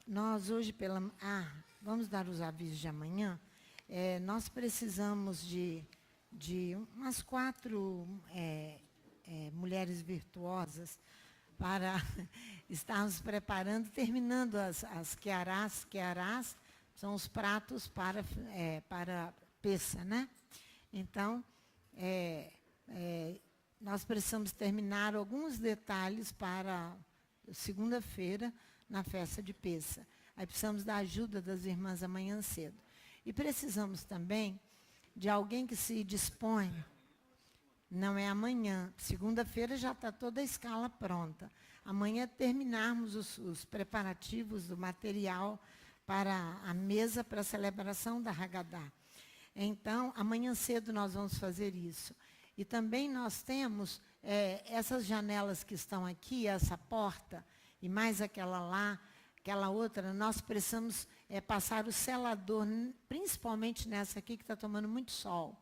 nós hoje vamos dar os avisos de amanhã. Nós precisamos de umas 4 mulheres virtuosas para estarmos preparando, terminando as quearás. Quearás são os pratos para peça, né? Então, nós precisamos terminar alguns detalhes para segunda-feira, na festa de peça. Aí precisamos da ajuda das irmãs amanhã cedo. E precisamos também de alguém que se disponha. Não é amanhã. Segunda-feira já está toda a escala pronta. Amanhã terminarmos os preparativos do material para a mesa para a celebração da Haggadah. Então, amanhã cedo nós vamos fazer isso. E também nós temos essas janelas que estão aqui, essa porta, e mais aquela lá, aquela outra, nós precisamos passar o selador, principalmente nessa aqui que está tomando muito sol.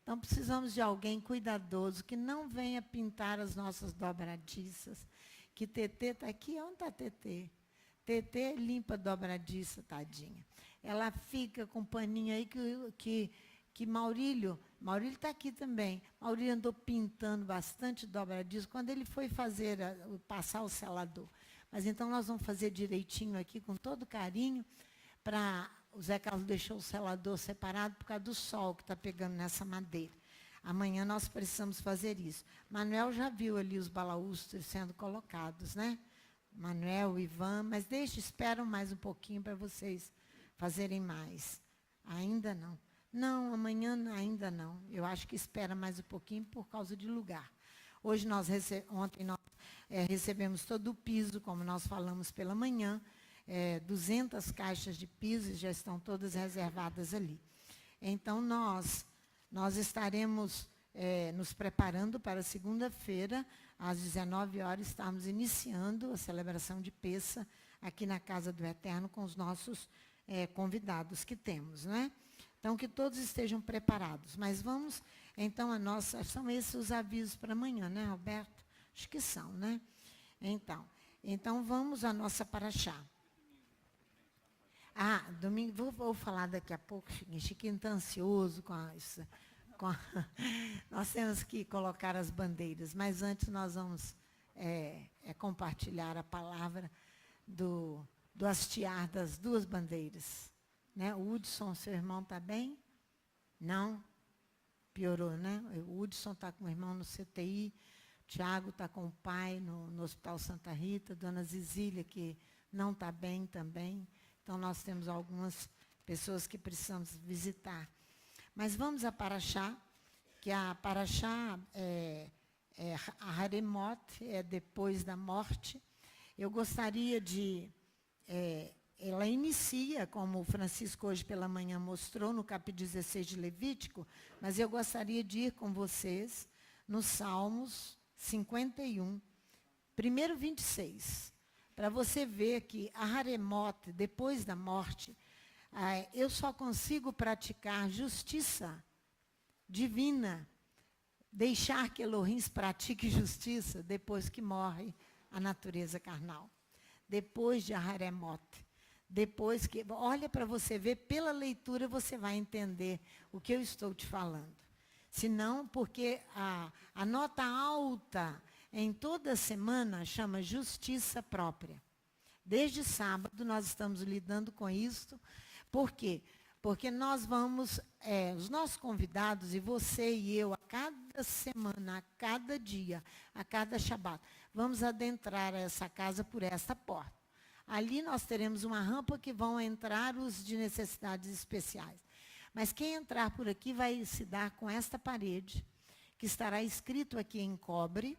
Então, precisamos de alguém cuidadoso, que não venha pintar as nossas dobradiças. Que Tetê está aqui, onde está Tetê? Tetê limpa a dobradiça, tadinha. Ela fica com um paninho aí que Maurílio está aqui também. Maurílio andou pintando bastante dobradiça quando ele foi passar o selador. Mas então nós vamos fazer direitinho aqui, com todo carinho, para... O Zé Carlos deixou o selador separado por causa do sol que está pegando nessa madeira. Amanhã nós precisamos fazer isso. Manuel já viu ali os balaústres sendo colocados, né? Manuel, Ivan, mas esperam mais um pouquinho para vocês fazerem mais. Ainda não. Não, amanhã ainda não. Eu acho que espera mais um pouquinho por causa de lugar. Ontem nós recebemos todo o piso, como nós falamos pela manhã. 200 caixas de piso já estão todas reservadas ali. Então, nós estaremos nos preparando para segunda-feira, às 19 horas, estarmos iniciando a celebração de Peça aqui na Casa do Eterno com os nossos convidados que temos, né? Então, que todos estejam preparados. Mas vamos, então, são esses os avisos para amanhã, né, Roberto? Acho que são, né? Então vamos à nossa paraxá. Domingo, vou falar daqui a pouco, Chiquinho está ansioso com isso. Nós temos que colocar as bandeiras, mas antes nós vamos compartilhar a palavra do hastear das 2 bandeiras. Né? O Hudson, seu irmão, está bem? Não? Piorou, né? O Hudson está com o irmão no CTI, o Tiago está com o pai no Hospital Santa Rita, Dona Zizília, que não está bem também. Então, nós temos algumas pessoas que precisamos visitar. Mas vamos a Paraxá, que a Paraxá a Haremot, depois da morte. Eu gostaria ela inicia, como o Francisco hoje pela manhã mostrou, no capítulo 16 de Levítico, mas eu gostaria de ir com vocês nos Salmos 51, primeiro 26. Para você ver que a Haremot, depois da morte, eu só consigo praticar justiça divina, deixar que Elohim pratique justiça depois que morre a natureza carnal. Depois de Haremot. Depois que... Olha para você ver, pela leitura você vai entender o que eu estou te falando. Senão, porque a nota alta... em toda semana, chama justiça própria. Desde sábado, nós estamos lidando com isso. Por quê? Porque nós vamos, os nossos convidados, e você e eu, a cada semana, a cada dia, a cada Shabat, vamos adentrar essa casa por esta porta. Ali nós teremos uma rampa que vão entrar os de necessidades especiais. Mas quem entrar por aqui vai se dar com esta parede, que estará escrito aqui em cobre,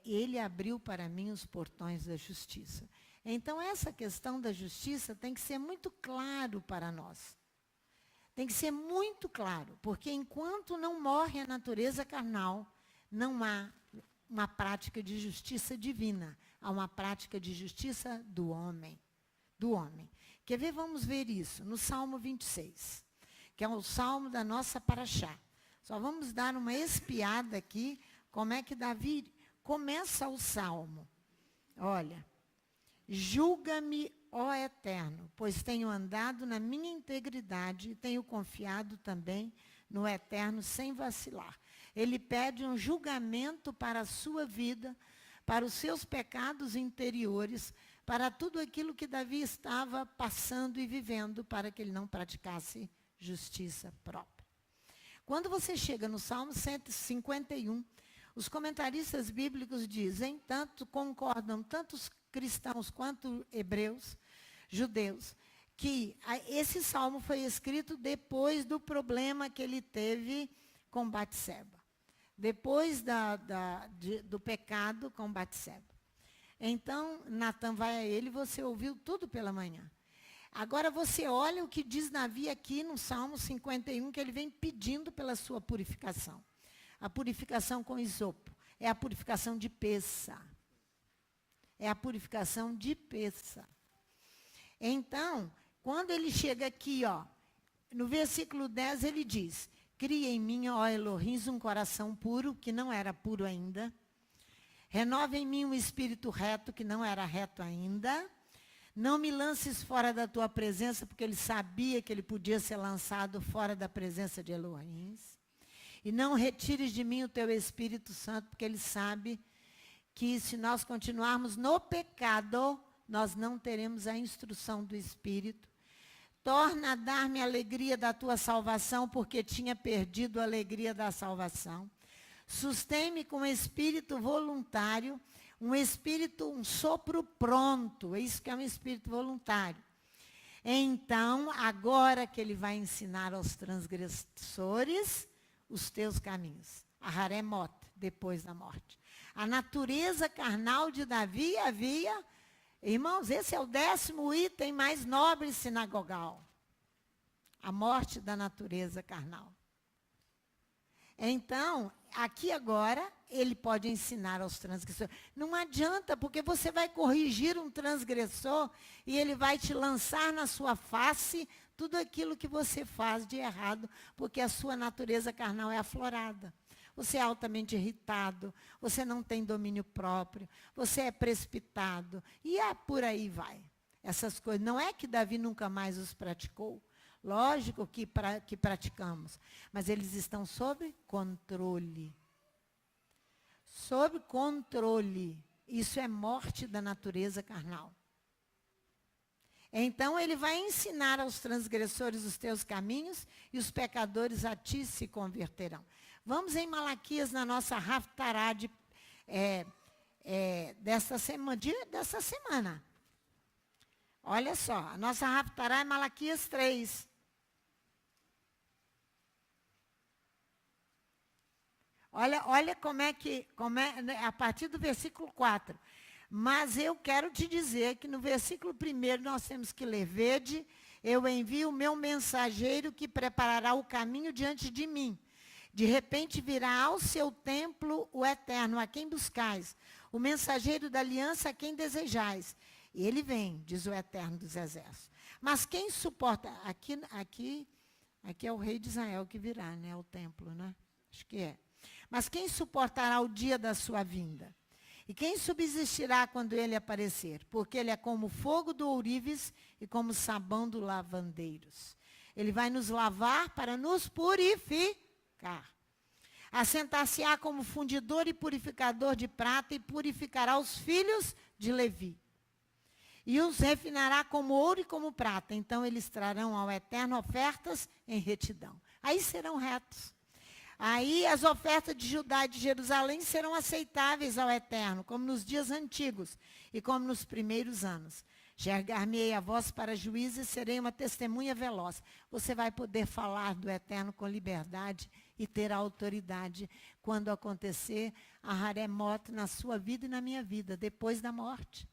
ele abriu para mim os portões da justiça. Então, essa questão da justiça tem que ser muito claro para nós. Tem que ser muito claro, porque enquanto não morre a natureza carnal, não há uma prática de justiça divina. Há uma prática de justiça do homem. Quer ver? Vamos ver isso no Salmo 26, que é o salmo da nossa paraxá. Só vamos dar uma espiada aqui, como é que Davi... começa o salmo. Olha, julga-me, ó Eterno, pois tenho andado na minha integridade e tenho confiado também no Eterno sem vacilar. Ele pede um julgamento para a sua vida, para os seus pecados interiores, para tudo aquilo que Davi estava passando e vivendo, para que ele não praticasse justiça própria. Quando você chega no Salmo 151, os comentaristas bíblicos dizem, tanto concordam, tanto os cristãos quanto hebreus, judeus, que esse salmo foi escrito depois do problema que ele teve com Batseba. Depois do pecado com Batseba. Então, Natan vai a ele, você ouviu tudo pela manhã. Agora você olha o que diz Davi aqui no Salmo 51, que ele vem pedindo pela sua purificação. A purificação com isopo. É a purificação de Pessa. É a purificação de Pessa. Então, quando ele chega aqui, ó, no versículo 10, ele diz, cria em mim, ó Elohim, um coração puro, que não era puro ainda. Renova em mim um espírito reto, que não era reto ainda. Não me lances fora da tua presença, porque ele sabia que ele podia ser lançado fora da presença de Elohim. E não retires de mim o teu Espírito Santo, porque ele sabe que se nós continuarmos no pecado, nós não teremos a instrução do Espírito. Torna a dar-me a alegria da tua salvação, porque tinha perdido a alegria da salvação. Sustém-me com um espírito voluntário, um sopro pronto. É isso que é um espírito voluntário. Então, agora que ele vai ensinar aos transgressores os teus caminhos. A Haremot, depois da morte. A natureza carnal de Davi havia... Irmãos, esse é o 10º item mais nobre sinagogal. A morte da natureza carnal. Então, aqui agora, ele pode ensinar aos transgressores. Não adianta, porque você vai corrigir um transgressor e ele vai te lançar na sua face tudo aquilo que você faz de errado, porque a sua natureza carnal é aflorada. Você é altamente irritado, você não tem domínio próprio, você é precipitado, e por aí vai. Essas coisas, não é que Davi nunca mais os praticou, lógico que praticamos, mas eles estão sob controle. Sob controle. Isso é morte da natureza carnal. Então, ele vai ensinar aos transgressores os teus caminhos e os pecadores a ti se converterão. Vamos em Malaquias, na nossa Haftará dessa semana. Olha só, a nossa Haftará é Malaquias 3. Olha como é, a partir do versículo 4. Mas eu quero te dizer que no versículo 1 nós temos que ler, vede, eu envio o meu mensageiro que preparará o caminho diante de mim. De repente virá ao seu templo o Eterno, a quem buscais, o mensageiro da aliança a quem desejais. E ele vem, diz o Eterno dos Exércitos. Mas quem suporta, aqui é o rei de Israel que virá, né? O templo, né? Acho que é. Mas quem suportará o dia da sua vinda? E quem subsistirá quando ele aparecer? Porque ele é como fogo do ourives e como sabão do lavandeiros. Ele vai nos lavar para nos purificar. Assentar-se-á como fundidor e purificador de prata e purificará os filhos de Levi. E os refinará como ouro e como prata. Então eles trarão ao Eterno ofertas em retidão. Aí serão retos. Aí as ofertas de Judá e de Jerusalém serão aceitáveis ao Eterno, como nos dias antigos e como nos primeiros anos. Enxergar-me-ei a vós para juízes, serei uma testemunha veloz. Você vai poder falar do Eterno com liberdade e ter autoridade quando acontecer a Haremot na sua vida e na minha vida, depois da morte.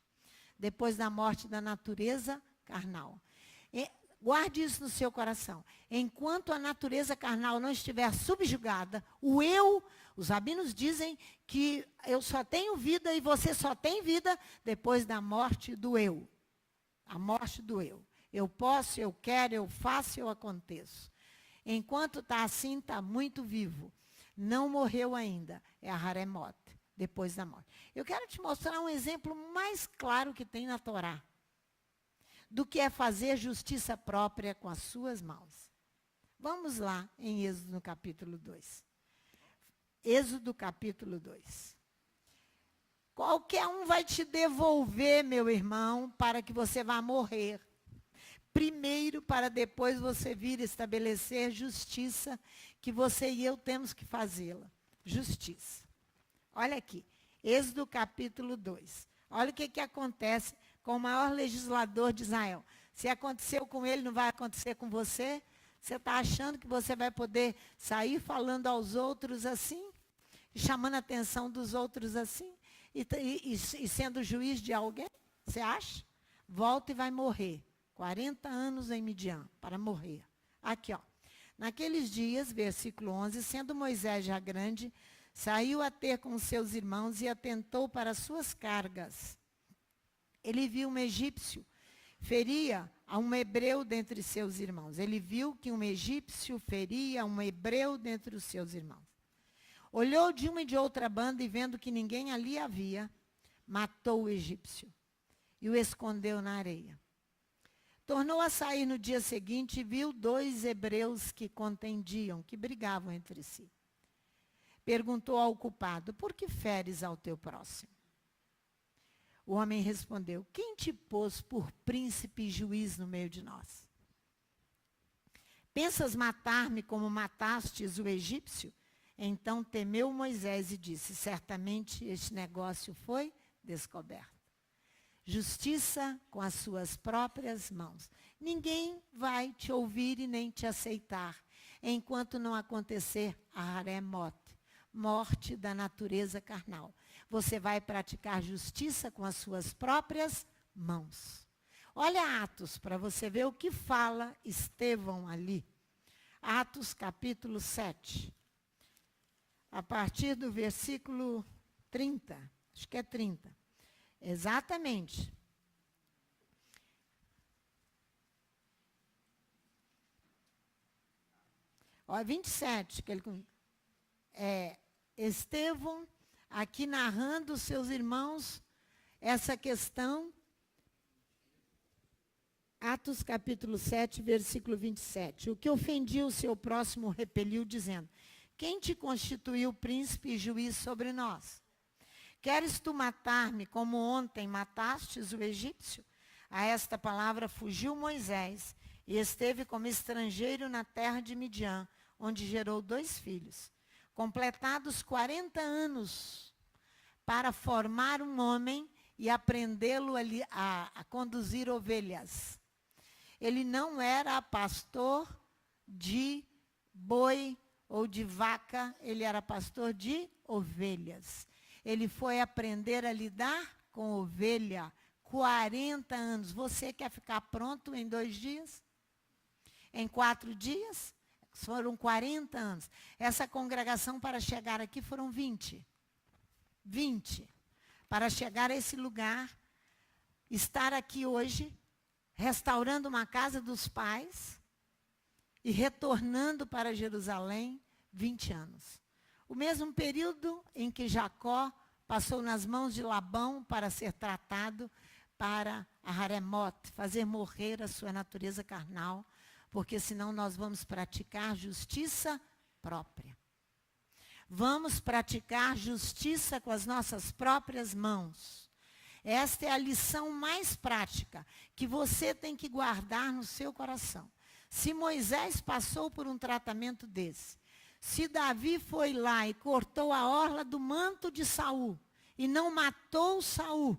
Depois da morte da natureza carnal. Guarde isso no seu coração. Enquanto a natureza carnal não estiver subjugada, o eu, os rabinos dizem que eu só tenho vida e você só tem vida depois da morte do eu. A morte do eu. Eu posso, eu quero, eu faço, eu aconteço. Enquanto está assim, está muito vivo. Não morreu ainda. É a Haremot. depois da morte. Eu quero te mostrar um exemplo mais claro que tem na Torá do que é fazer justiça própria com as suas mãos. Vamos lá em Êxodo no capítulo 2. Êxodo capítulo 2. Qualquer um vai te devolver, meu irmão, para que você vá morrer. Primeiro, para depois você vir estabelecer justiça, que você e eu temos que fazê-la. Justiça. Olha aqui, Êxodo capítulo 2. Olha o que acontece com o maior legislador de Israel. Se aconteceu com ele, não vai acontecer com você? Você está achando que você vai poder sair falando aos outros assim? Chamando a atenção dos outros assim? E sendo juiz de alguém? Você acha? Volta e vai morrer. 40 anos em Midian, para morrer. Aqui, ó. Naqueles dias, versículo 11, sendo Moisés já grande, saiu a ter com seus irmãos e atentou para as suas cargas. Ele viu um egípcio, feria a um hebreu dentre seus irmãos. Ele viu que um egípcio feria um hebreu dentre os seus irmãos. Olhou de uma e de outra banda e vendo que ninguém ali havia, matou o egípcio e o escondeu na areia. Tornou a sair no dia seguinte e viu 2 hebreus que contendiam, que brigavam entre si. Perguntou ao culpado, por que feres ao teu próximo? O homem respondeu, quem te pôs por príncipe e juiz no meio de nós? Pensas matar-me como matastes o egípcio? Então temeu Moisés e disse, certamente este negócio foi descoberto. Justiça com as suas próprias mãos. Ninguém vai te ouvir e nem te aceitar, enquanto não acontecer a haremote, morte da natureza carnal. Você vai praticar justiça com as suas próprias mãos. Olha Atos, para você ver o que fala Estevão ali. Atos capítulo 7. A partir do versículo 30. Acho que é 30. Exatamente. Ó, 27, que ele, Estevão, aqui narrando os seus irmãos, essa questão. Atos capítulo 7, versículo 27. O que ofendia o seu próximo repeliu, dizendo, quem te constituiu príncipe e juiz sobre nós? Queres tu matar-me como ontem matastes o egípcio? A esta palavra fugiu Moisés e esteve como estrangeiro na terra de Midian, onde gerou 2 filhos. Completados 40 anos para formar um homem e aprendê-lo a conduzir ovelhas. Ele não era pastor de boi ou de vaca, ele era pastor de ovelhas. Ele foi aprender a lidar com ovelha, 40 anos. Você quer ficar pronto em 2 dias? Em 4 dias? Foram 40 anos. Essa congregação para chegar aqui foram 20. 20. Para chegar a esse lugar, estar aqui hoje, restaurando uma casa dos pais e retornando para Jerusalém, 20 anos. O mesmo período em que Jacó passou nas mãos de Labão para ser tratado para a haremote, fazer morrer a sua natureza carnal, porque senão nós vamos praticar justiça própria. Vamos praticar justiça com as nossas próprias mãos. Esta é a lição mais prática que você tem que guardar no seu coração. Se Moisés passou por um tratamento desse, se Davi foi lá e cortou a orla do manto de Saul e não matou Saul,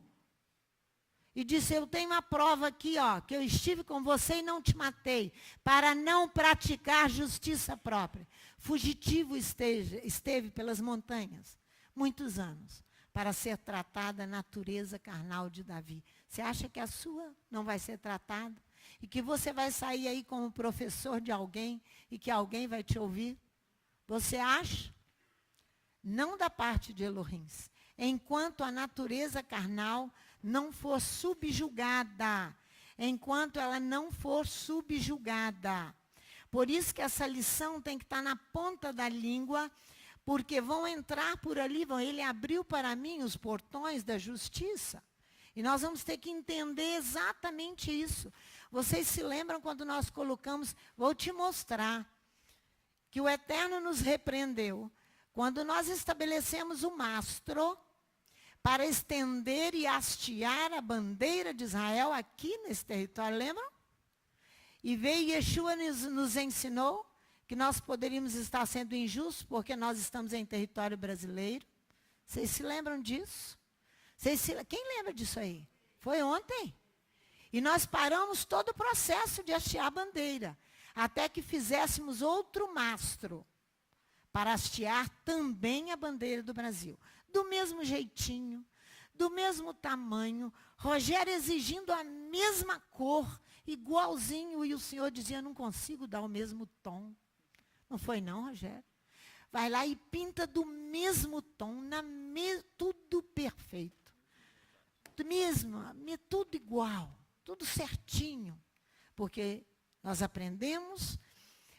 e disse, eu tenho uma prova aqui, ó, que eu estive com você e não te matei, para não praticar justiça própria. Fugitivo esteve pelas montanhas, muitos anos, para ser tratada a natureza carnal de Davi. Você acha que a sua não vai ser tratada? E que você vai sair aí como professor de alguém e que alguém vai te ouvir? Você acha? Não da parte de Elohim. Enquanto a natureza carnal não for subjugada. Enquanto ela não for subjugada. Por isso que essa lição tem que estar na ponta da língua, porque vão entrar por ali, ele abriu para mim os portões da justiça. E nós vamos ter que entender exatamente isso. Vocês se lembram quando nós colocamos, vou te mostrar, que o Eterno nos repreendeu, quando nós estabelecemos o mastro para estender e hastear a bandeira de Israel aqui nesse território, lembram? E veio Yeshua nos ensinou que nós poderíamos estar sendo injustos porque nós estamos em território brasileiro. Vocês se lembram disso? Quem lembra disso aí? Foi ontem. E nós paramos todo o processo de hastear a bandeira, até que fizéssemos outro mastro para hastear também a bandeira do Brasil. Do mesmo jeitinho, do mesmo tamanho, Rogério exigindo a mesma cor, igualzinho, e o senhor dizia, não consigo dar o mesmo tom. Não foi não, Rogério? Vai lá e pinta do mesmo tom, tudo perfeito. Tudo igual, tudo certinho. Porque nós aprendemos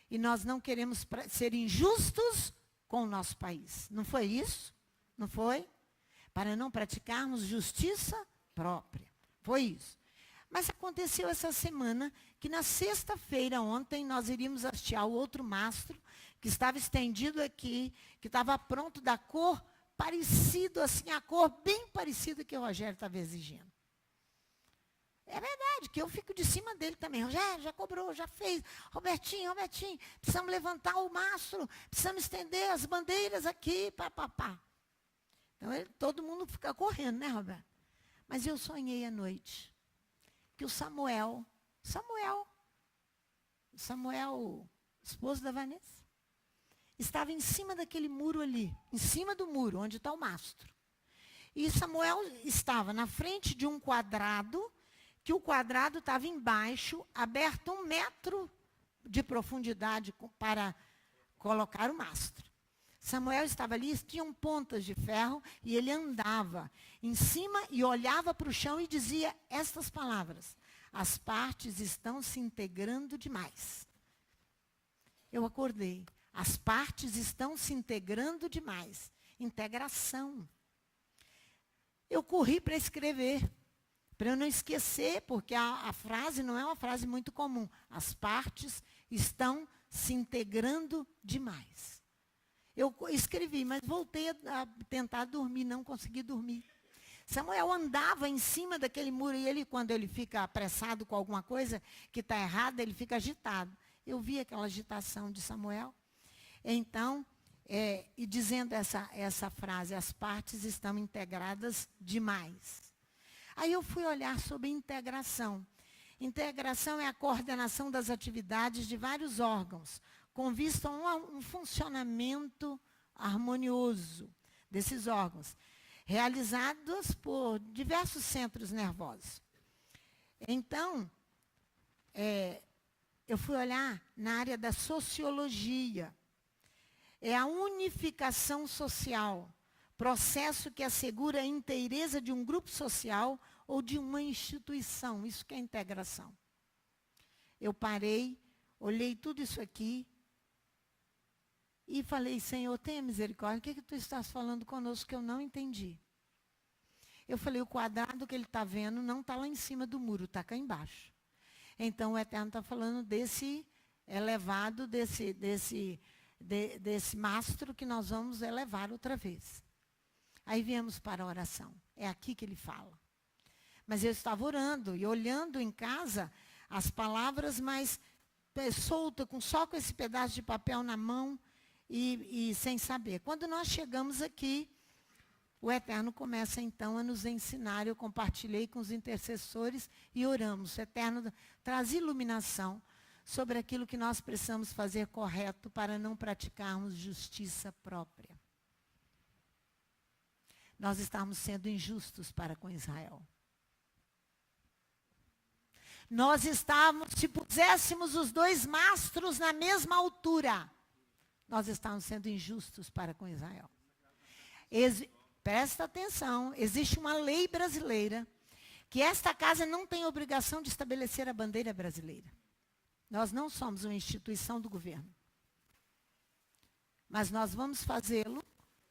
e nós não queremos ser injustos com o nosso país. Não foi isso? Não foi? Para não praticarmos justiça própria. Foi isso. Mas aconteceu essa semana que na sexta-feira, ontem, nós iríamos hastear o outro mastro, que estava estendido aqui, que estava pronto da cor parecido, assim, a cor bem parecida que o Rogério estava exigindo. É verdade, que eu fico de cima dele também. Rogério, já cobrou, já fez. Robertinho, precisamos levantar o mastro, precisamos estender as bandeiras aqui, pá. Então, todo mundo fica correndo, né, Roberto? Mas eu sonhei à noite que o Samuel, esposo da Vanessa, estava em cima daquele muro ali, em cima do muro, onde está o mastro. E Samuel estava na frente de um quadrado, que o quadrado estava embaixo, aberto 1 metro de profundidade para colocar o mastro. Samuel estava ali, tinham pontas de ferro, e ele andava em cima e olhava para o chão e dizia estas palavras: as partes estão se integrando demais. Eu acordei. As partes estão se integrando demais. Integração. Eu corri para escrever, para eu não esquecer, porque a frase não é uma frase muito comum. As partes estão se integrando demais. Eu escrevi, mas voltei a tentar dormir, não consegui dormir. Samuel andava em cima daquele muro, e ele, quando ele fica apressado com alguma coisa que está errada, ele fica agitado. Eu vi aquela agitação de Samuel. Então, e dizendo essa frase, as partes estão integradas demais. Aí eu fui olhar sobre integração. Integração é a coordenação das atividades de vários órgãos, com vista a um funcionamento harmonioso desses órgãos, realizados por diversos centros nervosos. Então, eu fui olhar na área da sociologia. É a unificação social, processo que assegura a inteireza de um grupo social ou de uma instituição. Isso que é integração. Eu parei, olhei tudo isso aqui e falei: Senhor, tenha misericórdia, o que tu estás falando conosco que eu não entendi? Eu falei: o quadrado que ele está vendo não está lá em cima do muro, está cá embaixo. Então o Eterno está falando desse elevado, desse mastro que nós vamos elevar outra vez. Aí viemos para a oração. É aqui que ele fala. Mas eu estava orando e olhando em casa as palavras, mas solta, só com esse pedaço de papel na mão e sem saber. Quando nós chegamos aqui, o Eterno começa então a nos ensinar. Eu compartilhei com os intercessores e oramos. O Eterno traz iluminação sobre aquilo que nós precisamos fazer correto para não praticarmos justiça própria. Nós estamos sendo injustos para com Israel. Nós estávamos, se puséssemos os 2 mastros na mesma altura, nós estávamos sendo injustos para com Israel. Presta atenção, existe uma lei brasileira que esta casa não tem obrigação de estabelecer a bandeira brasileira. Nós não somos uma instituição do governo. Mas nós vamos fazê-lo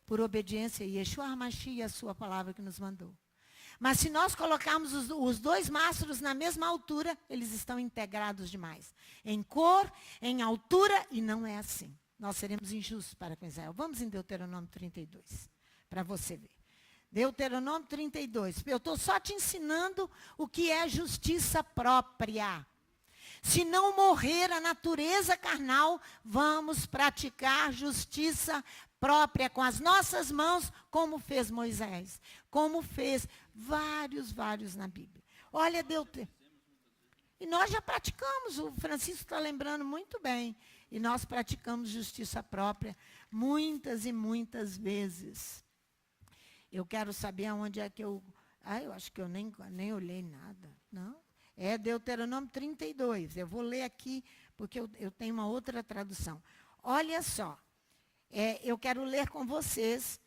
por obediência a Yeshua HaMashiach e a sua palavra que nos mandou. Mas se nós colocarmos os dois mastros na mesma altura, eles estão integrados demais. Em cor, em altura, e não é assim. Nós seremos injustos para com Israel. Vamos em Deuteronômio 32, para você ver. Deuteronômio 32. Eu estou só te ensinando o que é justiça própria. Se não morrer a natureza carnal, vamos praticar justiça própria com as nossas mãos, como fez Moisés, como fez vários na Bíblia. Olha, e nós já praticamos, o Francisco está lembrando muito bem, e nós praticamos justiça própria muitas e muitas vezes. Eu quero saber aonde é que eu acho que eu nem olhei nada, não? É Deuteronômio 32. Eu vou ler aqui, porque eu tenho uma outra tradução. Olha só. Eu quero ler com vocês.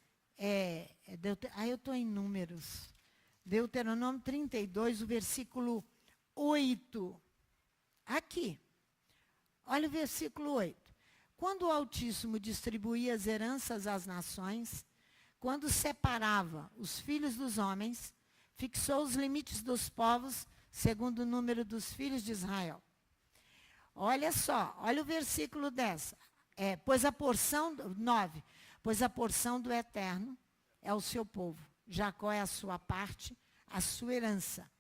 Eu estou em Números. Deuteronômio 32, o versículo 8. Aqui. Olha o versículo 8. Quando o Altíssimo distribuía as heranças às nações, quando separava os filhos dos homens, fixou os limites dos povos, segundo o número dos filhos de Israel. Olha só, olha o versículo 10. Pois a porção, 9, pois a porção do Eterno é o seu povo. Jacó é a sua parte, a sua herança.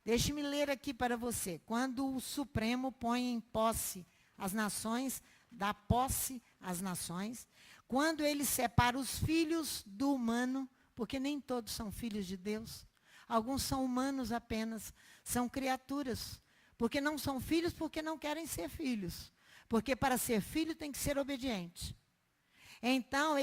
Deixe-me ler aqui para você. Quando o Supremo põe em posse as nações, dá posse às nações. Quando ele separa os filhos do humano, porque nem todos são filhos de Deus. Alguns são humanos apenas, são criaturas. Porque não são filhos, porque não querem ser filhos. Porque para ser filho tem que ser obediente. Então,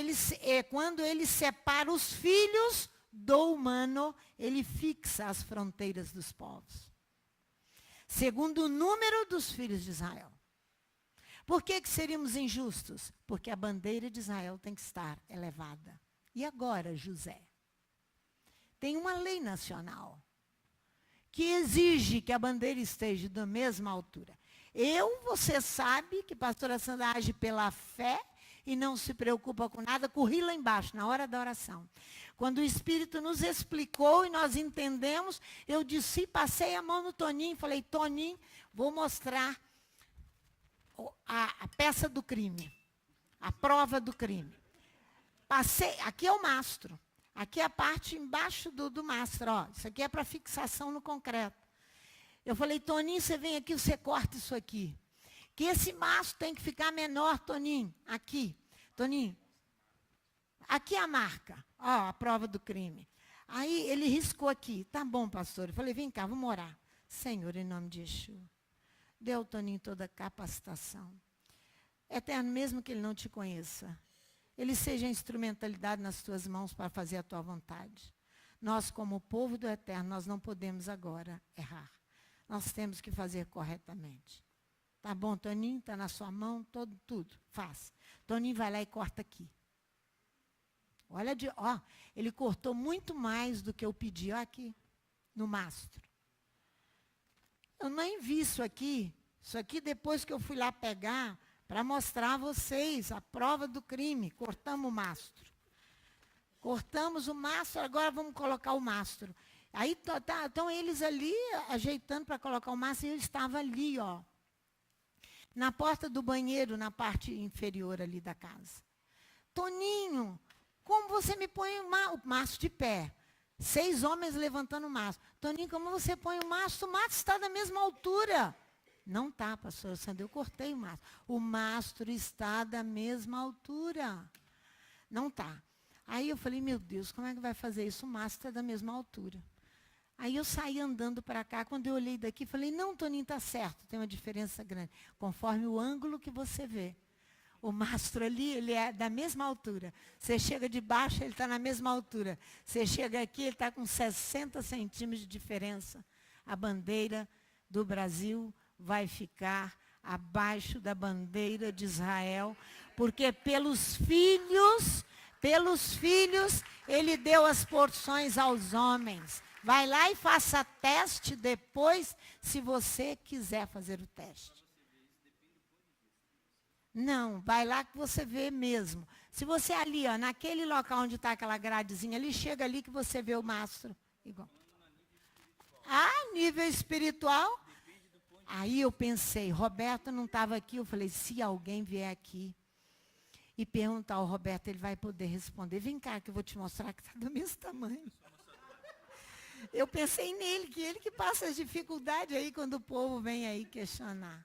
quando ele separa os filhos do humano, ele fixa as fronteiras dos povos. Segundo o número dos filhos de Israel. Por que seríamos injustos? Porque a bandeira de Israel tem que estar elevada. E agora, José? Tem uma lei nacional que exige que a bandeira esteja da mesma altura. Você sabe que a pastora Sandra age pela fé e não se preocupa com nada, corri lá embaixo, na hora da oração. Quando o Espírito nos explicou e nós entendemos, eu disse, passei a mão no Toninho, falei, Toninho, vou mostrar a peça do crime, a prova do crime. Passei, aqui é o mastro. Aqui é a parte embaixo do mastro, ó. Isso aqui é para fixação no concreto. Eu falei, Toninho, você vem aqui, você corta isso aqui. Que esse mastro tem que ficar menor, Toninho. Aqui. Toninho, aqui é a marca. Ó, a prova do crime. Aí ele riscou aqui. Tá bom, pastor. Eu falei, vem cá, vamos orar. Senhor, em nome de Yeshua, dê ao Toninho toda a capacitação. Eterno, mesmo que ele não te conheça, ele seja instrumentalidade nas tuas mãos para fazer a tua vontade. Nós, como povo do Eterno, nós não podemos agora errar. Nós temos que fazer corretamente. Tá bom, Toninho? Está na sua mão, tudo. Faz. Toninho vai lá e corta aqui. Olha, ele cortou muito mais do que eu pedi. Olha aqui, no mastro. Eu nem vi isso aqui. Isso aqui, depois que eu fui lá pegar, para mostrar a vocês a prova do crime. Cortamos o mastro. Cortamos o mastro, agora vamos colocar o mastro. Aí estão eles ali ajeitando para colocar o mastro e eu estava ali, ó. Na porta do banheiro, na parte inferior ali da casa. Toninho, como você me põe o mastro de pé? 6 homens levantando o mastro. Toninho, como você põe o mastro? O mastro está da mesma altura. Não está, pastor Sandra, eu cortei o mastro. O mastro está da mesma altura. Não está. Aí eu falei, meu Deus, como é que vai fazer isso? O mastro está da mesma altura. Aí eu saí andando para cá, quando eu olhei daqui, falei, não, Toninho, está certo, tem uma diferença grande. Conforme o ângulo que você vê. O mastro ali, ele é da mesma altura. Você chega de baixo, ele está na mesma altura. Você chega aqui, ele está com 60 centímetros de diferença. A bandeira do Brasil vai ficar abaixo da bandeira de Israel, porque pelos filhos, ele deu as porções aos homens. Vai lá e faça teste depois, se você quiser fazer o teste. Não, vai lá que você vê mesmo. Se você ali, ó, naquele local onde está aquela gradezinha ali, chega ali que você vê o mastro. Igual. Ah, nível espiritual? Aí eu pensei, Roberto não estava aqui, eu falei, se alguém vier aqui e perguntar ao Roberto, ele vai poder responder. Vem cá que eu vou te mostrar que está do mesmo tamanho. Eu pensei nele, que ele que passa as dificuldades aí quando o povo vem aí questionar.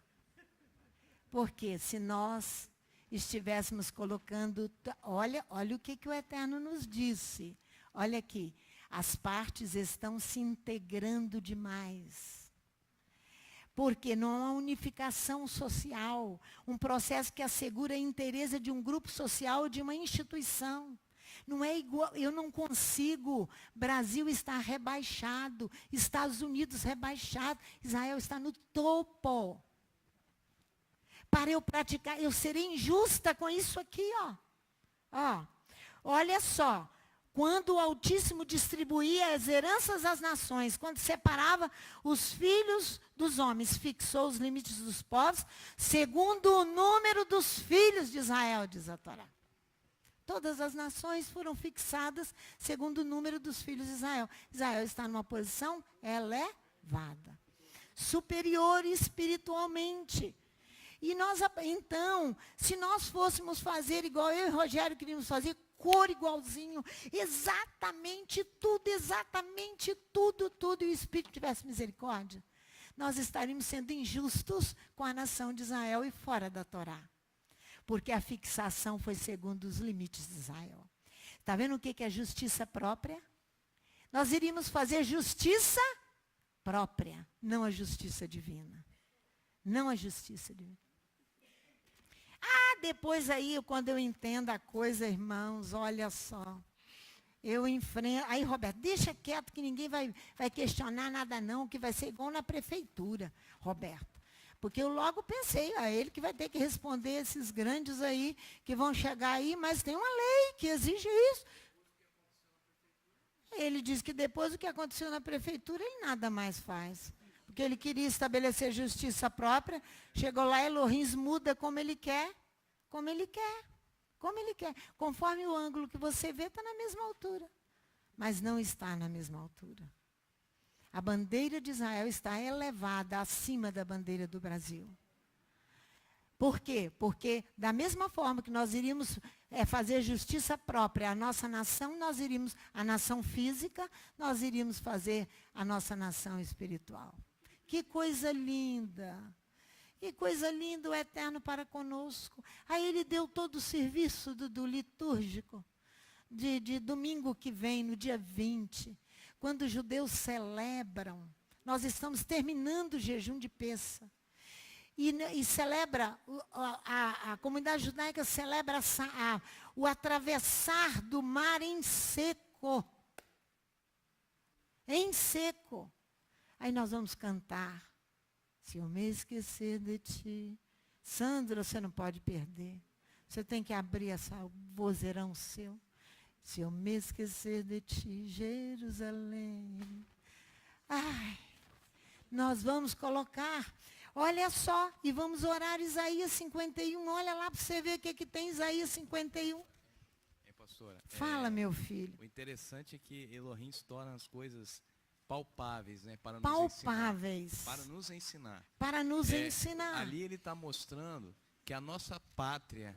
Porque se nós estivéssemos colocando, olha o que o Eterno nos disse. Olha aqui, as partes estão se integrando demais. Porque não há unificação social, um processo que assegura a inteireza de um grupo social ou de uma instituição. Não é igual, eu não consigo. Brasil está rebaixado, Estados Unidos rebaixado, Israel está no topo. Para eu praticar, eu serei injusta com isso aqui, ó. Olha só. Quando o Altíssimo distribuía as heranças às nações, quando separava os filhos dos homens, fixou os limites dos povos, segundo o número dos filhos de Israel, diz a Torá. Todas as nações foram fixadas segundo o número dos filhos de Israel. Israel está numa posição elevada, superior espiritualmente. E nós, então, se nós fôssemos fazer igual eu e Rogério queríamos fazer, cor igualzinho, exatamente tudo, e o Espírito tivesse misericórdia, nós estaríamos sendo injustos com a nação de Israel e fora da Torá. Porque a fixação foi segundo os limites de Israel. Está vendo o que é justiça própria? Nós iríamos fazer justiça própria, não a justiça divina. Não a justiça divina. Depois aí, quando eu entendo a coisa, irmãos, olha só. Eu enfrento. Aí, Roberto, deixa quieto que ninguém vai questionar nada não, que vai ser igual na prefeitura, Roberto. Porque eu logo pensei, ele que vai ter que responder esses grandes aí, que vão chegar aí, mas tem uma lei que exige isso. Ele diz que depois do que aconteceu na prefeitura, ele nada mais faz. Porque ele queria estabelecer justiça própria, chegou lá, Elohim muda como ele quer. Como ele quer. Conforme o ângulo que você vê, está na mesma altura. Mas não está na mesma altura. A bandeira de Israel está elevada acima da bandeira do Brasil. Por quê? Porque da mesma forma que nós iríamos fazer justiça própria à nossa nação, nós iríamos, a nação física, nós iríamos fazer a nossa nação espiritual. Que coisa linda! Que coisa linda o Eterno para conosco. Aí ele deu todo o serviço do litúrgico, de domingo que vem, no dia 20, quando os judeus celebram. Nós estamos terminando o jejum de Pêssah. E celebra, a comunidade judaica celebra o atravessar do mar em seco. Em seco. Aí nós vamos cantar. Se eu me esquecer de ti. Sandra, você não pode perder. Você tem que abrir o vozeirão seu. Se eu me esquecer de ti, Jerusalém. Nós vamos colocar, olha só, e vamos orar Isaías 51. Olha lá para você ver o que tem Isaías 51. Pastora, fala, meu filho. O interessante é que Elohim se torna as coisas palpáveis, né? Para nos ensinar. Para nos ensinar. Ali ele está mostrando que a nossa pátria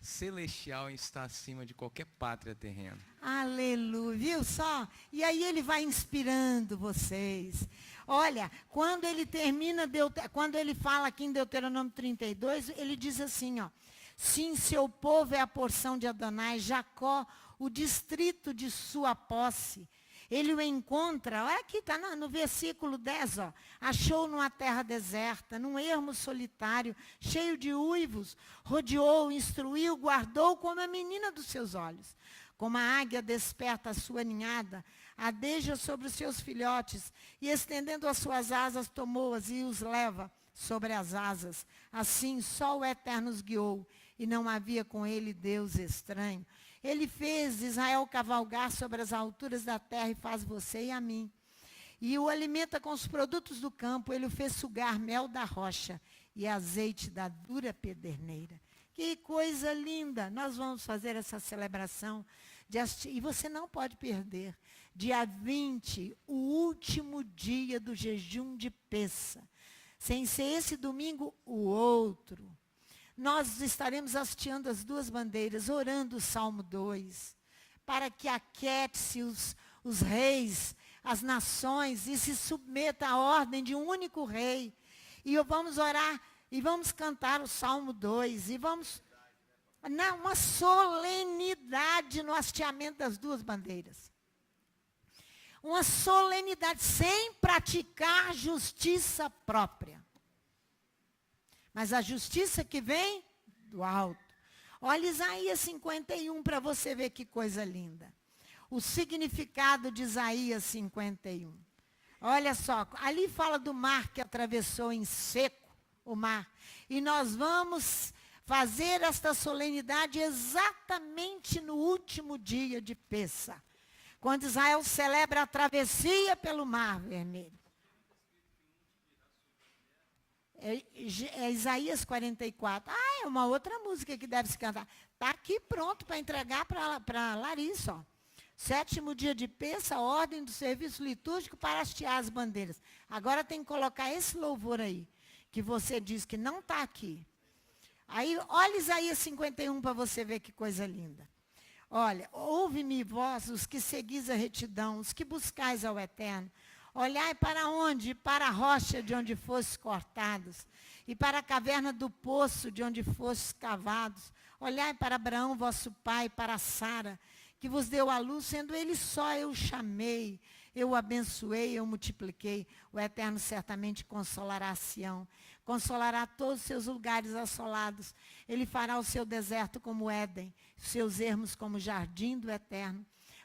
celestial está acima de qualquer pátria terrena. Aleluia, viu só? E aí ele vai inspirando vocês. Olha, quando ele termina, quando ele fala aqui em Deuteronômio 32, ele diz assim, sim, seu povo é a porção de Adonai, Jacó, o distrito de sua posse. Ele o encontra, olha aqui, está no versículo 10, achou numa terra deserta, num ermo solitário, cheio de uivos, rodeou, instruiu, guardou como a menina dos seus olhos. Como a águia desperta a sua ninhada, adeja sobre os seus filhotes, e estendendo as suas asas, tomou-as e os leva sobre as asas. Assim, só o Eterno os guiou, e não havia com ele Deus estranho. Ele fez Israel cavalgar sobre as alturas da terra e faz você e a mim. E o alimenta com os produtos do campo, ele o fez sugar mel da rocha e azeite da dura pederneira. Que coisa linda! Nós vamos fazer essa celebração. E você não pode perder. Dia 20, o último dia do jejum de Pêssar. Sem ser esse domingo, o outro. Nós estaremos hasteando as duas bandeiras, orando o Salmo 2, para que aquiete-se os reis, as nações, e se submeta à ordem de um único rei. E vamos orar, e vamos cantar o Salmo 2, e vamos... uma solenidade no hasteamento das duas bandeiras. Uma solenidade, sem praticar justiça própria. Mas a justiça que vem do alto. Olha Isaías 51 para você ver que coisa linda. O significado de Isaías 51. Olha só, ali fala do mar que atravessou em seco o mar. E nós vamos fazer esta solenidade exatamente no último dia de Pêssar, quando Israel celebra a travessia pelo Mar Vermelho. É Isaías 44. É uma outra música que deve se cantar. Está aqui pronto para entregar para Larissa. Ó. 7º dia de Pêssar, ordem do serviço litúrgico para hastear as bandeiras. Agora tem que colocar esse louvor aí, que você diz que não está aqui. Aí, olha Isaías 51 para você ver que coisa linda. Olha, ouve-me vós, os que seguis a retidão, os que buscais ao Eterno. Olhai para onde? Para a rocha de onde fostes cortados, e para a caverna do poço de onde fostes cavados. Olhai para Abraão, vosso pai, para Sara, que vos deu a luz, sendo ele só eu chamei, eu o abençoei, eu multipliquei. O Eterno certamente consolará Sião, consolará todos os seus lugares assolados. Ele fará o seu deserto como Éden, seus ermos como jardim do Eterno.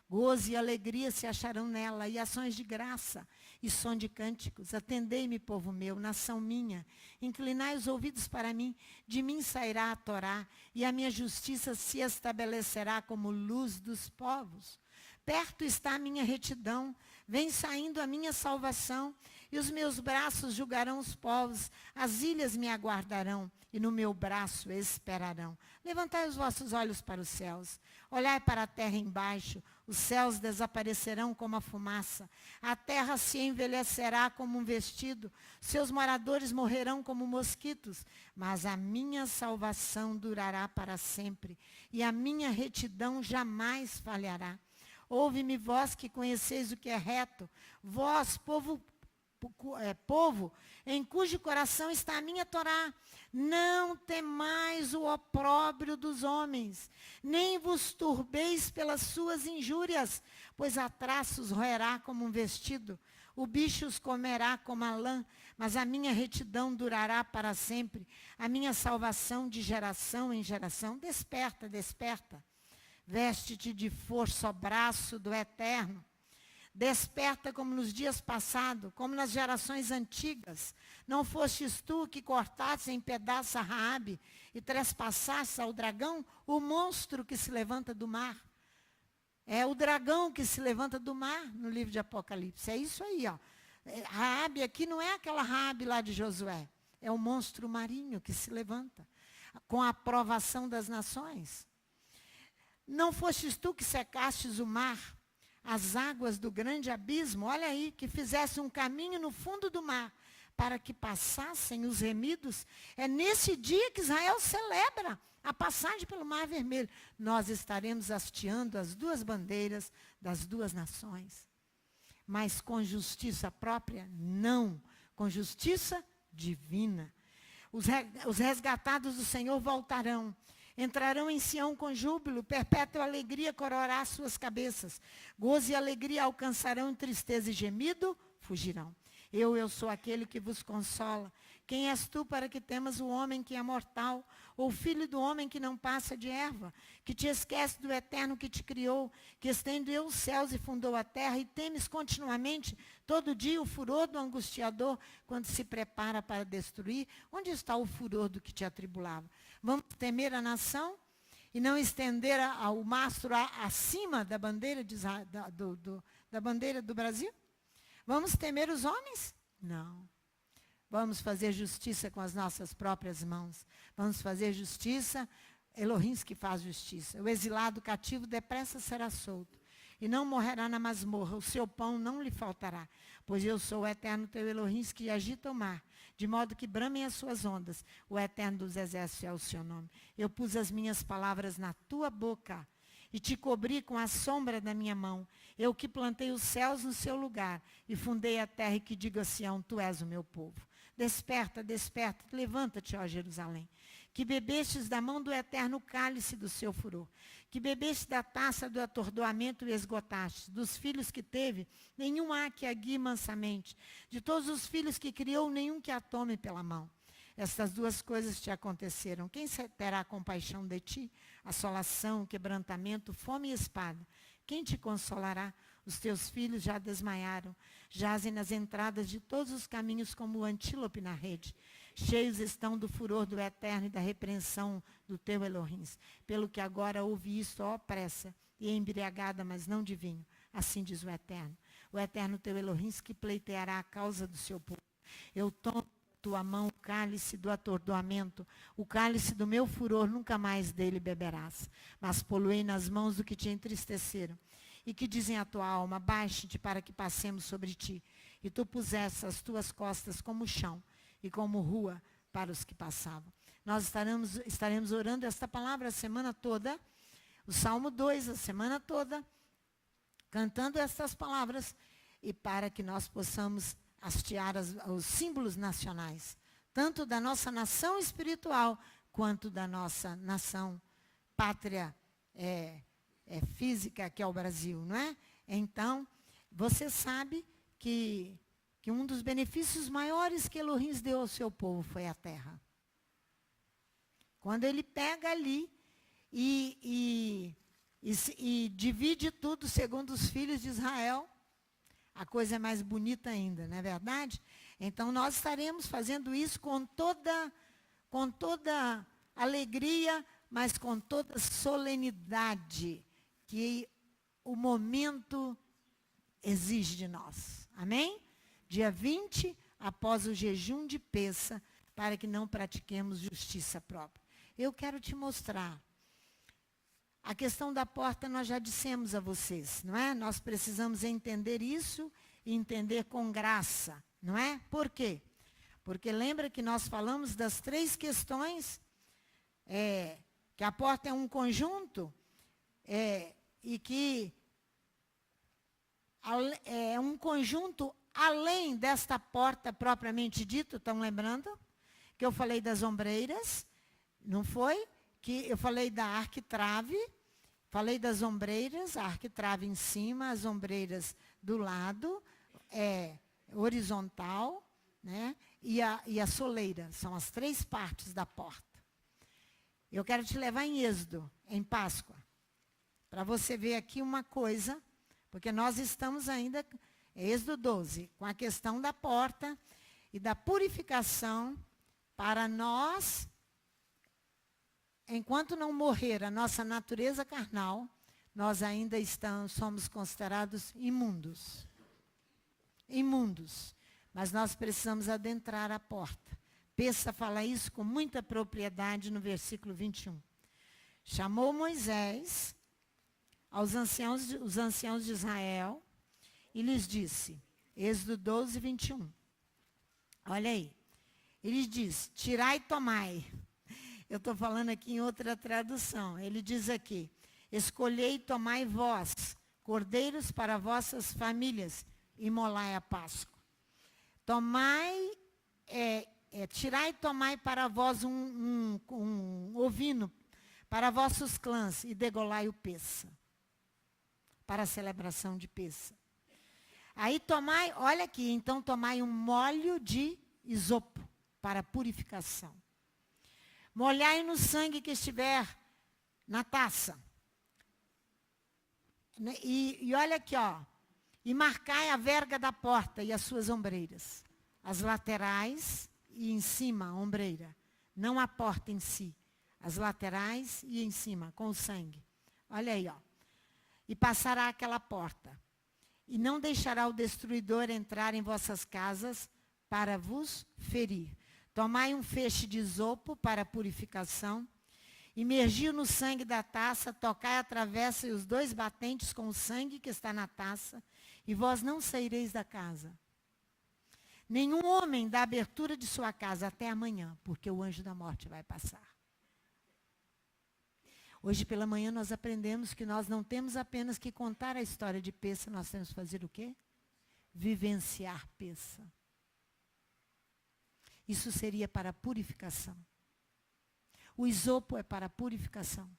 Gozo e alegria se acharão nela, e ações de graça, e som de cânticos. Atendei-me, povo meu, nação minha, inclinai os ouvidos para mim, de mim sairá a Torá, e a minha justiça se estabelecerá como luz dos povos. Perto está a minha retidão, vem saindo a minha salvação, e os meus braços julgarão os povos, as ilhas me aguardarão, e no meu braço esperarão. Levantai os vossos olhos para os céus, olhai para a terra embaixo, os céus desaparecerão como a fumaça, a terra se envelhecerá como um vestido, seus moradores morrerão como mosquitos, mas a minha salvação durará para sempre, e a minha retidão jamais falhará. Ouve-me vós que conheceis o que é reto, vós, povo em cujo coração está a minha Torá. Não temais o opróbrio dos homens, nem vos turbeis pelas suas injúrias, pois a traços roerá como um vestido, o bicho os comerá como a lã, mas a minha retidão durará para sempre, a minha salvação de geração em geração. Desperta, desperta, veste-te de força, ó braço do Eterno. Desperta como nos dias passados, como nas gerações antigas. Não fostes tu que cortaste em pedaços a Raabe e trespassaste ao dragão, o monstro que se levanta do mar. É o dragão que se levanta do mar no livro de Apocalipse. É isso aí, ó. Raabe aqui não é aquela Raabe lá de Josué. É o monstro marinho que se levanta com a aprovação das nações. Não fostes tu que secastes o mar, as águas do grande abismo, olha aí, que fizesse um caminho no fundo do mar, para que passassem os remidos. É nesse dia que Israel celebra a passagem pelo Mar Vermelho. Nós estaremos hasteando as duas bandeiras das duas nações. Mas com justiça própria? Não. Com justiça divina. Os resgatados do Senhor voltarão. Entrarão em Sião com júbilo, perpétua alegria coroará suas cabeças. Gozo e alegria alcançarão, tristeza e gemido fugirão. Eu sou aquele que vos consola. Quem és tu para que temas o homem que é mortal, ou o filho do homem que não passa de erva, que te esquece do Eterno que te criou, que estendeu os céus e fundou a terra, e temes continuamente, todo dia, o furor do angustiador, quando se prepara para destruir? Onde está o furor do que te atribulava? Vamos temer a nação e não estender o mastro acima da bandeira, da bandeira do Brasil? Vamos temer os homens? Não. vamos fazer justiça com as nossas próprias mãos. Vamos fazer justiça, Elohim que faz justiça. O exilado cativo depressa será solto, e não morrerá na masmorra, o seu pão não lhe faltará. Pois eu sou o eterno teu Elohim que agita o mar, de modo que bramem as suas ondas. O eterno dos exércitos é o seu nome. Eu pus as minhas palavras na tua boca, e te cobri com a sombra da minha mão. Eu que plantei os céus no seu lugar, e fundei a terra, e que diga a Sião, tu és o meu povo. Desperta, desperta, levanta-te, ó Jerusalém, que bebestes da mão do eterno o cálice do seu furor, que bebeste da taça do atordoamento e esgotaste. Dos filhos que teve, nenhum há que a guie mansamente. De todos os filhos que criou, nenhum que a tome pela mão. Estas duas coisas te aconteceram. Quem terá compaixão de ti? Assolação, quebrantamento, fome e espada. Quem te consolará? Os teus filhos já desmaiaram, jazem nas entradas de todos os caminhos como o antílope na rede. Cheios estão do furor do eterno e da repreensão do teu Elohim. Pelo que agora ouvi isto, ó pressa, e embriagada, mas não de vinho. Assim diz o eterno teu Elohim, que pleiteará a causa do seu povo. Eu tomo tua mão o cálice do atordoamento, o cálice do meu furor, nunca mais dele beberás. Mas poluei nas mãos do que te entristeceram, e que dizem à tua alma, baixe-te para que passemos sobre ti. E tu puseste as tuas costas como chão, e como rua para os que passavam. Nós estaremos orando esta palavra a semana toda, o Salmo 2 a semana toda, cantando estas palavras, e para que nós possamos hastear os símbolos nacionais, tanto da nossa nação espiritual, quanto da nossa nação, pátria física, que é o Brasil, não é? Então, você sabe que um dos benefícios maiores que Elohim deu ao seu povo foi a terra. Quando ele pega ali e divide tudo segundo os filhos de Israel, a coisa é mais bonita ainda, não é verdade? Então, nós estaremos fazendo isso com toda alegria, mas com toda solenidade que o momento exige de nós. Amém? Dia 20, após o jejum de Pêssah, para que não pratiquemos justiça própria. Eu quero te mostrar. A questão da porta nós já dissemos a vocês, não é? Nós precisamos entender isso e entender com graça, não é? Por quê? Porque lembra que nós falamos das 3 questões, que a porta é um conjunto, e que é um conjunto além desta porta propriamente dita, estão lembrando? Que eu falei das ombreiras, não foi? Que eu falei da arquitrave, falei das ombreiras, a arquitrave em cima, as ombreiras do lado, horizontal, né? E a soleira, são as 3 partes da porta. Eu quero te levar em Êxodo, em Páscoa, para você ver aqui uma coisa, porque nós estamos ainda, Êxodo 12, com a questão da porta e da purificação para nós, enquanto não morrer a nossa natureza carnal, nós ainda somos considerados imundos. Imundos. Mas nós precisamos adentrar a porta. Pêssah fala isso com muita propriedade no versículo 21. Chamou Moisés os anciãos de Israel e lhes disse, Êxodo 12, 21. Olha aí. Ele diz, tirai e tomai. Eu estou falando aqui em outra tradução. Ele diz aqui, escolhei e tomai vós, cordeiros para vossas famílias, e molai a Páscoa. Tomai, tirai e tomai para vós um ovino, para vossos clãs, e degolai o Pêssah, para a celebração de Pêssah. Aí tomai, olha aqui, então tomai um molho de isopo, para purificação. Molhai no sangue que estiver na taça. E olha aqui, ó. E marcai a verga da porta e as suas ombreiras. As laterais e em cima a ombreira. Não a porta em si. As laterais e em cima, com o sangue. Olha aí, ó. E passará aquela porta. E não deixará o destruidor entrar em vossas casas para vos ferir. Tomai um feixe de isopo para purificação, imergiu no sangue da taça, tocai a travessa e os 2 batentes com o sangue que está na taça, e vós não saireis da casa. Nenhum homem da abertura de sua casa até amanhã, porque o anjo da morte vai passar. Hoje pela manhã nós aprendemos que nós não temos apenas que contar a história de Peça, nós temos que fazer o quê? Vivenciar Peça. Isso seria para purificação. O isopo é para purificação.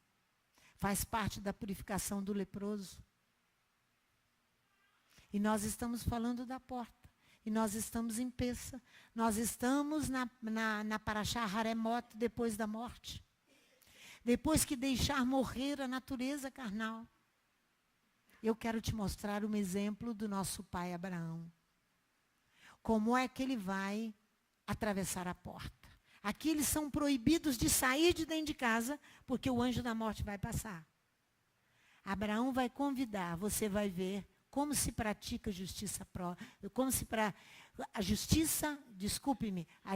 Faz parte da purificação do leproso. E nós estamos falando da porta. E nós estamos em Peça. Nós estamos na Parashá Haremot, depois da morte. Depois que deixar morrer a natureza carnal. Eu quero te mostrar um exemplo do nosso pai Abraão. Como é que ele vai atravessar a porta. Aqui eles são proibidos de sair de dentro de casa, porque o anjo da morte vai passar. Abraão vai convidar, você vai ver como se pratica justiça própria, a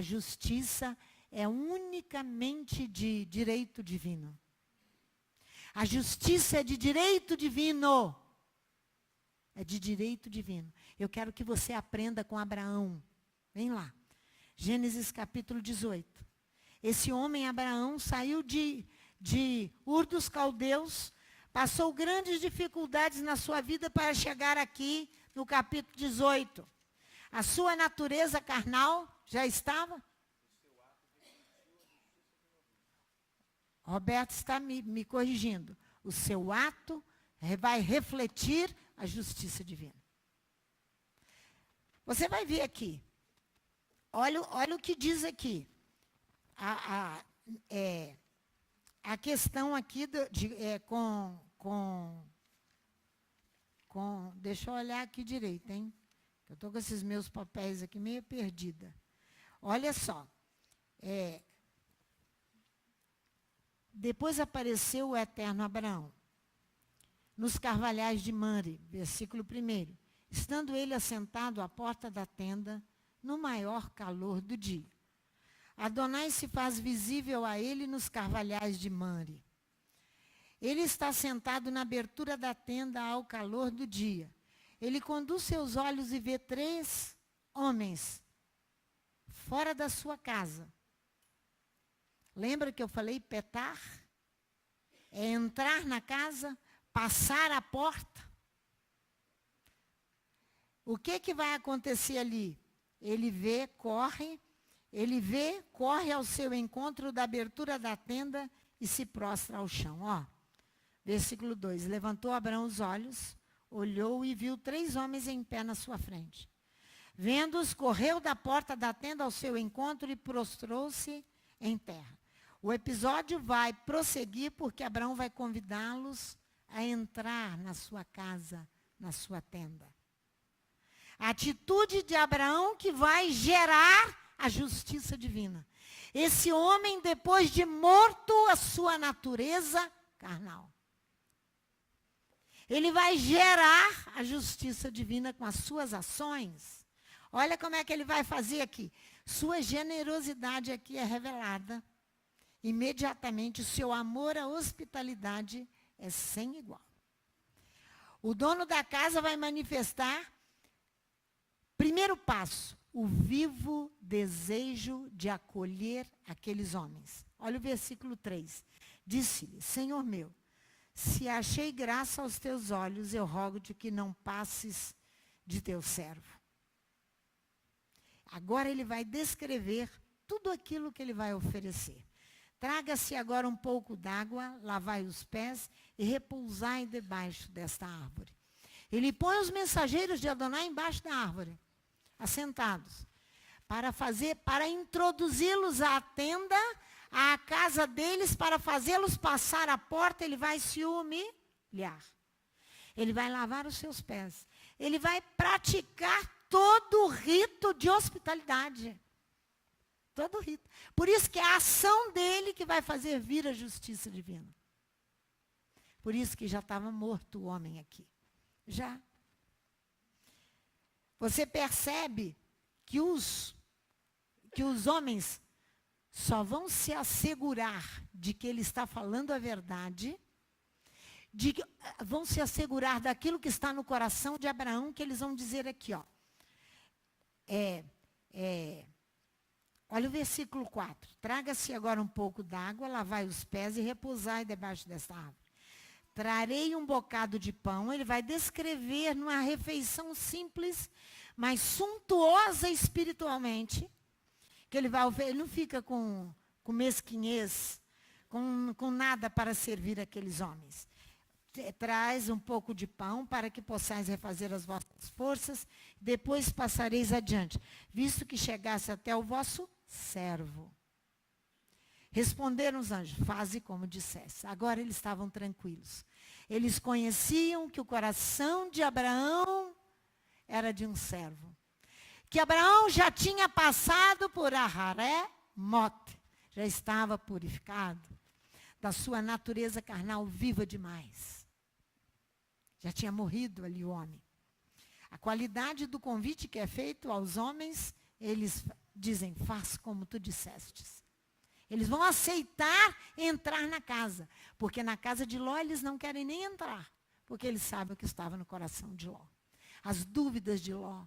justiça é unicamente de direito divino. A justiça é de direito divino. É de direito divino. Eu quero que você aprenda com Abraão. Vem lá. Gênesis capítulo 18. Esse homem, Abraão, saiu de Ur dos Caldeus, passou grandes dificuldades na sua vida para chegar aqui no capítulo 18. A sua natureza carnal já estava? Roberto está me corrigindo. O seu ato vai refletir a justiça divina. Você vai ver aqui. Olha o que diz aqui. A questão aqui deixa eu olhar aqui direito, hein? Eu estou com esses meus papéis aqui meio perdida. Olha só. Depois apareceu o eterno Abraão, nos carvalhais de Mamre, versículo 1. Estando ele assentado à porta da tenda, no maior calor do dia. Adonai se faz visível a ele nos carvalhais de Mamre. Ele está sentado na abertura da tenda ao calor do dia. Ele conduz seus olhos e vê 3 homens fora da sua casa. Lembra que eu falei petar? É entrar na casa, passar a porta. O que vai acontecer ali? Ele corre ao seu encontro da abertura da tenda e se prostra ao chão. Ó, versículo 2. Levantou Abraão os olhos, olhou e viu 3 homens em pé na sua frente. Vendo-os, correu da porta da tenda ao seu encontro e prostrou-se em terra. O episódio vai prosseguir porque Abraão vai convidá-los a entrar na sua casa, na sua tenda. A atitude de Abraão que vai gerar a justiça divina. Esse homem, depois de morto a sua natureza carnal, ele vai gerar a justiça divina com as suas ações. Olha como é que ele vai fazer aqui. Sua generosidade aqui é revelada. Imediatamente, o seu amor à hospitalidade é sem igual. O dono da casa vai manifestar, primeiro passo, o vivo desejo de acolher aqueles homens. Olha o versículo 3. Disse-lhe, Senhor meu, se achei graça aos teus olhos, eu rogo-te que não passes de teu servo. Agora ele vai descrever tudo aquilo que ele vai oferecer. Traga-se agora um pouco d'água, lavai os pés e repousai debaixo desta árvore. Ele põe os mensageiros de Adonai embaixo da árvore, assentados, para introduzi-los à tenda, à casa deles, para fazê-los passar a porta. Ele vai se humilhar. Ele vai lavar os seus pés. Ele vai praticar todo o rito de hospitalidade. Todo o rito. Por isso que é a ação dele que vai fazer vir a justiça divina. Por isso que já estava morto o homem aqui. Já. Você percebe que os que os homens só vão se assegurar de que ele está falando a verdade, vão se assegurar daquilo que está no coração de Abraão, que eles vão dizer aqui, ó. Olha o versículo 4. Traga-se agora um pouco d'água, lavai os pés e repousai debaixo desta árvore. Trarei um bocado de pão. Ele vai descrever numa refeição simples, mas suntuosa espiritualmente, que ele não fica com mesquinhez, com nada para servir aqueles homens. Traz um pouco de pão para que possais refazer as vossas forças, depois passareis adiante, visto que chegasse até o vosso servo. Responderam os anjos, faze como dissesse. Agora eles estavam tranquilos. Eles conheciam que o coração de Abraão era de um servo. Que Abraão já tinha passado por Aharé Mote, já estava purificado da sua natureza carnal viva demais. Já tinha morrido ali o homem. A qualidade do convite que é feito aos homens, eles dizem, faz como tu dissestes. Eles vão aceitar entrar na casa, porque na casa de Ló eles não querem nem entrar, porque eles sabem o que estava no coração de Ló. As dúvidas de Ló.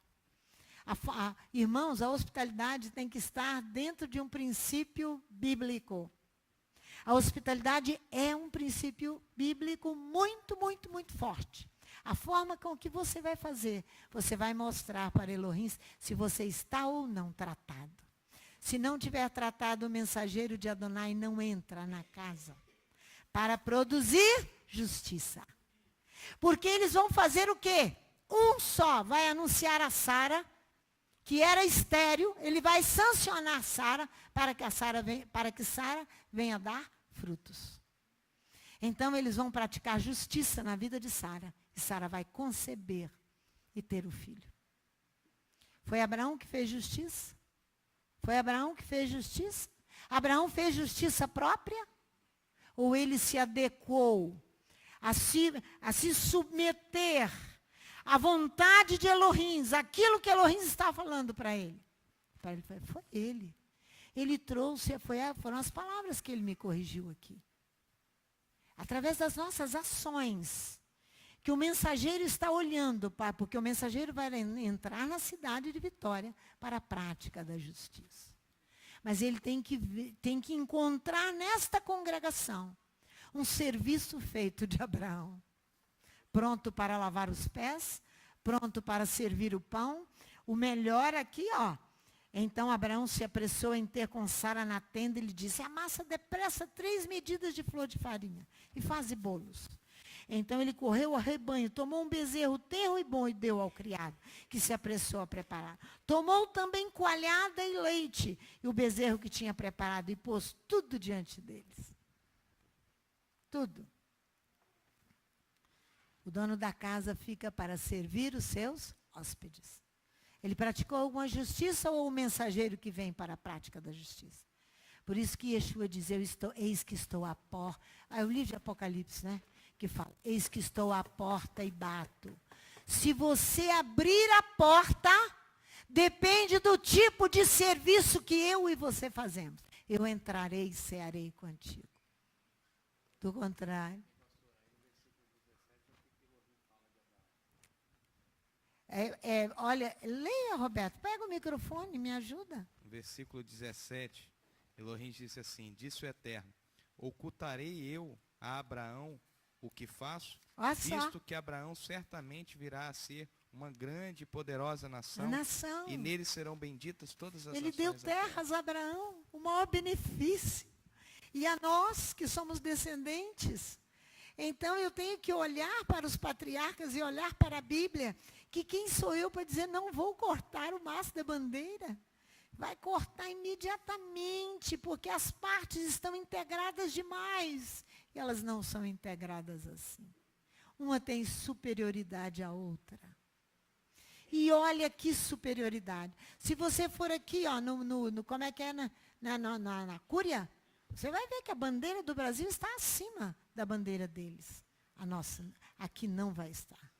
Irmãos, a hospitalidade tem que estar dentro de um princípio bíblico. A hospitalidade é um princípio bíblico muito, muito, muito forte. A forma com que você vai fazer, você vai mostrar para Elohim se você está ou não tratado. Se não tiver tratado, o mensageiro de Adonai não entra na casa para produzir justiça. Porque eles vão fazer o quê? Um só vai anunciar a Sara, que era estéril, ele vai sancionar Sara para que Sara venha dar frutos. Então eles vão praticar justiça na vida de Sara, e Sara vai conceber e ter o filho. Foi Abraão que fez justiça? Foi Abraão que fez justiça? Abraão fez justiça própria? Ou ele se adequou a se submeter à vontade de Elohim, aquilo que Elohim está falando para ele? Para ele foi ele. Ele trouxe, foram as palavras que ele me corrigiu aqui. Através das nossas ações, que o mensageiro está olhando, porque o mensageiro vai entrar na cidade de Vitória para a prática da justiça. Mas ele tem que encontrar nesta congregação um serviço feito de Abraão. Pronto para lavar os pés, pronto para servir o pão. O melhor aqui, ó. Então Abraão se apressou em ter com Sara na tenda e lhe disse, amassa depressa 3 medidas de flor de farinha e faze bolos. Então ele correu ao rebanho, tomou um bezerro tenro e bom e deu ao criado, que se apressou a preparar. Tomou também coalhada e leite, e o bezerro que tinha preparado, e pôs tudo diante deles. Tudo. O dono da casa fica para servir os seus hóspedes. Ele praticou alguma justiça ou o mensageiro que vem para a prática da justiça? Por isso que Yeshua diz, eis que estou à porta. É o livro de Apocalipse, né? Que fala, eis que estou à porta e bato. Se você abrir a porta, depende do tipo de serviço que eu e você fazemos. Eu entrarei e cearei contigo. Do contrário. Olha, leia, Roberto, pega o microfone, me ajuda. Versículo 17, Elohim disse assim, disse o Eterno, ocultarei eu a Abraão o que faço, visto que Abraão certamente virá a ser uma grande e poderosa nação, e nele serão benditas todas as nações. Ele deu terras a Abraão, o maior benefício. E a nós, que somos descendentes. Então, eu tenho que olhar para os patriarcas e olhar para a Bíblia, que quem sou eu para dizer, não vou cortar o mastro da bandeira? Vai cortar imediatamente, porque as partes estão integradas demais. E elas não são integradas assim. Uma tem superioridade à outra. E olha que superioridade. Se você for aqui, ó, como é que é, na Cúria, você vai ver que a bandeira do Brasil está acima da bandeira deles. A nossa aqui não vai estar.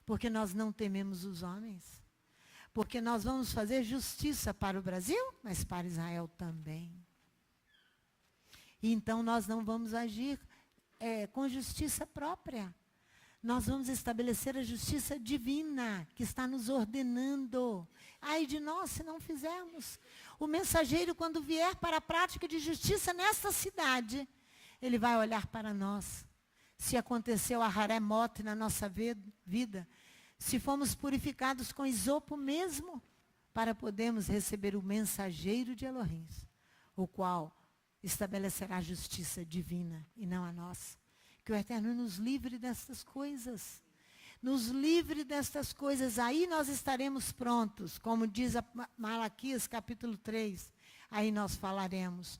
Porque nós não tememos os homens. Porque nós vamos fazer justiça para o Brasil, mas para Israel também. E então nós não vamos agir com justiça própria. Nós vamos estabelecer a justiça divina que está nos ordenando. Ai de nós se não fizermos. O mensageiro, quando vier para a prática de justiça nesta cidade, ele vai olhar para nós. Se aconteceu a haremote na nossa vida, se fomos purificados com isopo mesmo, para podermos receber o mensageiro de Elohim, o qual estabelecerá a justiça divina e não a nossa. Que o Eterno nos livre destas coisas. Nos livre destas coisas. Aí nós estaremos prontos. Como diz Malaquias capítulo 3. Aí nós falaremos.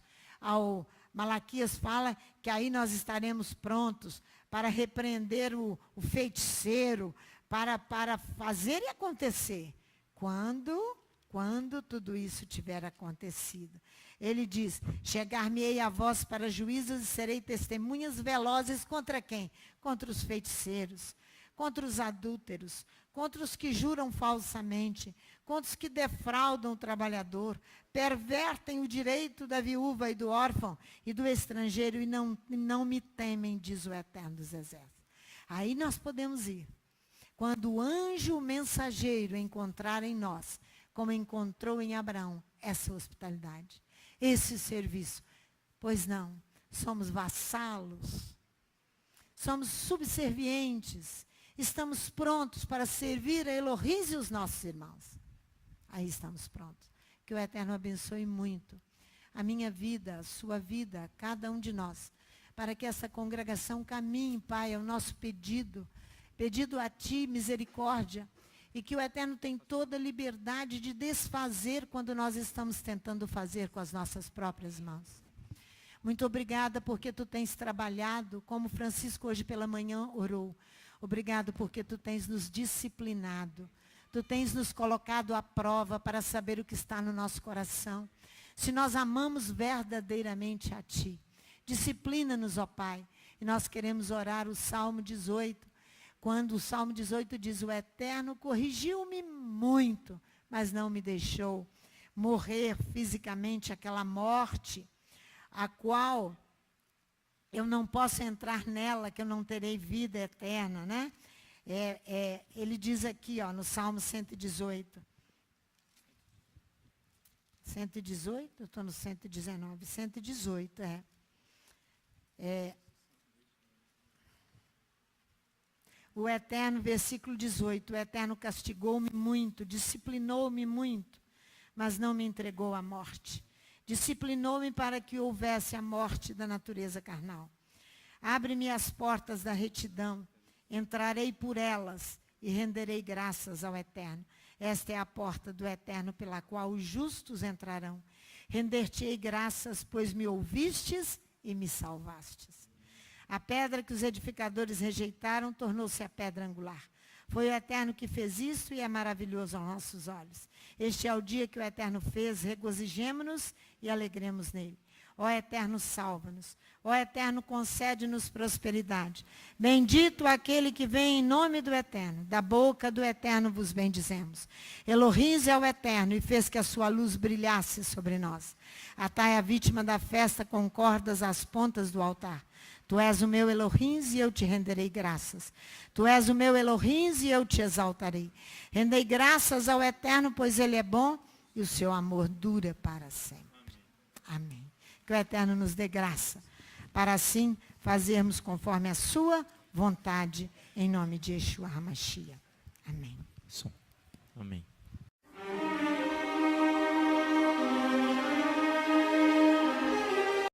Malaquias fala que aí nós estaremos prontos para repreender o feiticeiro, para fazer e acontecer. Quando tudo isso tiver acontecido. Ele diz, chegar-me-ei a vós para juízos e serei testemunhas velozes contra quem? Contra os feiticeiros, contra os adúlteros, contra os que juram falsamente, contra os que defraudam o trabalhador, pervertem o direito da viúva e do órfão e do estrangeiro e não me temem, diz o Eterno dos Exércitos. Aí nós podemos ir. Quando o anjo mensageiro encontrar em nós, como encontrou em Abraão, essa hospitalidade, esse serviço. Pois não, somos vassalos, somos subservientes, estamos prontos para servir a Elohim e os nossos irmãos. Aí estamos prontos. Que o Eterno abençoe muito a minha vida, a sua vida, cada um de nós, para que essa congregação caminhe, Pai, ao nosso pedido a Ti, misericórdia, e que o Eterno tem toda a liberdade de desfazer quando nós estamos tentando fazer com as nossas próprias mãos. Muito obrigada porque Tu tens trabalhado, como Francisco hoje pela manhã orou. Obrigado porque Tu tens nos disciplinado. Tu tens nos colocado à prova para saber o que está no nosso coração. Se nós amamos verdadeiramente a Ti. Disciplina-nos, ó Pai. E nós queremos orar o Salmo 18. Quando o Salmo 18 diz, o Eterno corrigiu-me muito, mas não me deixou morrer fisicamente aquela morte, a qual eu não posso entrar nela, que eu não terei vida eterna, né? Ele diz aqui, ó, no Salmo 118. 118? Eu estou no 119. 118, O Eterno, versículo 18, o Eterno castigou-me muito, disciplinou-me muito, mas não me entregou à morte. Disciplinou-me para que houvesse a morte da natureza carnal. Abre-me as portas da retidão, entrarei por elas e renderei graças ao Eterno. Esta é a porta do Eterno pela qual os justos entrarão. Render-te-ei graças, pois me ouvistes e me salvastes. A pedra que os edificadores rejeitaram tornou-se a pedra angular. Foi o Eterno que fez isso e é maravilhoso aos nossos olhos. Este é o dia que o Eterno fez, regozijemo-nos e alegremos nele. Ó Eterno, salva-nos. Ó Eterno, concede-nos prosperidade. Bendito aquele que vem em nome do Eterno. Da boca do Eterno vos bendizemos. Elohim é o Eterno e fez que a sua luz brilhasse sobre nós. Atai a vítima da festa com cordas às pontas do altar. Tu és o meu Elohim e eu te renderei graças. Tu és o meu Elohim e eu te exaltarei. Rendei graças ao Eterno, pois Ele é bom e o seu amor dura para sempre. Amém. Que o Eterno nos dê graça, para assim fazermos conforme a sua vontade, em nome de Yeshua HaMashiach. Amém. Amém.